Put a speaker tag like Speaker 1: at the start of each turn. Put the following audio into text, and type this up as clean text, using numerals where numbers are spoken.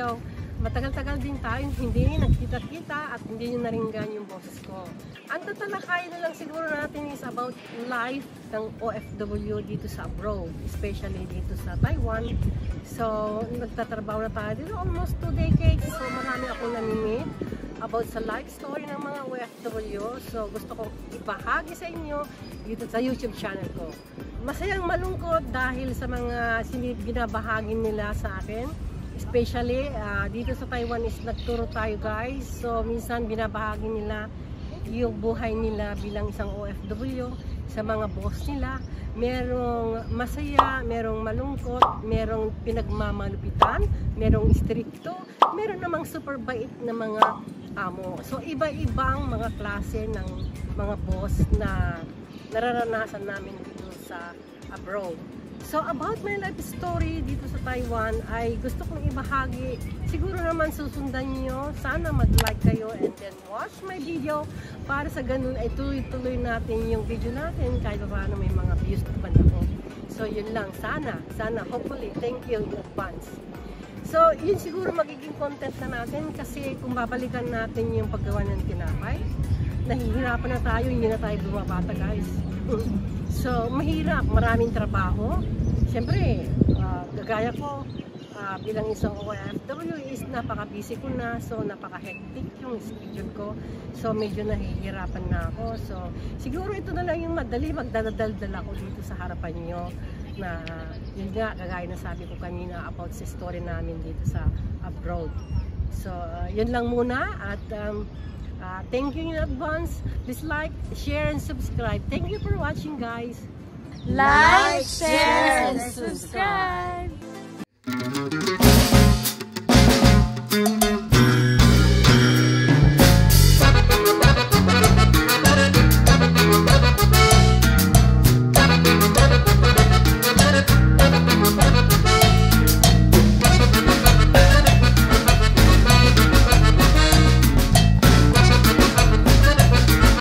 Speaker 1: So, matagal-tagal din tayo hindi nagkita-kita at hindi nyo naringgan yung boses ko. Ang tatalakay na lang siguro natin is about life ng OFW dito sa abroad, especially dito sa Taiwan. So, nagtatrabaho na tayo dito almost 2 decades. So, marami akong namimit about sa life story ng mga OFW. So, gusto kong ibahagi sa inyo dito sa YouTube channel ko. Masayang malungkot dahil sa mga binabahagi nila sa akin. Especially dito sa Taiwan is nagturo tayo guys. So minsan binabahagi nila yung buhay nila bilang isang OFW sa mga boss nila. Merong masaya, merong malungkot, merong pinagmamalupitan, merong stricto, meron namang super bait na mga amo. So iba-ibang mga klase ng mga boss na nararanasan namin dito sa abroad. So about my life story dito sa Taiwan ay gusto kong ibahagi. Siguro naman susundan nyo. Sana mag-like kayo and then watch my video para sa ganun ay tuloy-tuloy natin yung video natin kahit paano may mga views naman ako. So yun lang. Sana, hopefully. Thank you in advance. So yun siguro magiging content na natin kasi kung babalikan natin yung paggawa ng tinapay, nahihirapan na tayo, hindi na tayo bumabata guys. So mahirap, maraming trabaho. Siyempre, gagaya ko bilang isang OFW is napaka-busy ko na, so napaka-hectic yung schedule ko. So medyo nahihirapan na ako. So siguro ito na lang yung madali, magdadaldal ako dito sa harapan nyo na yun nga, kagaya na sabi ko kanina about sa story namin dito sa abroad. So yun lang muna at thank you in advance. Please like, share, and subscribe. Thank you for watching guys.
Speaker 2: Like, share, and subscribe.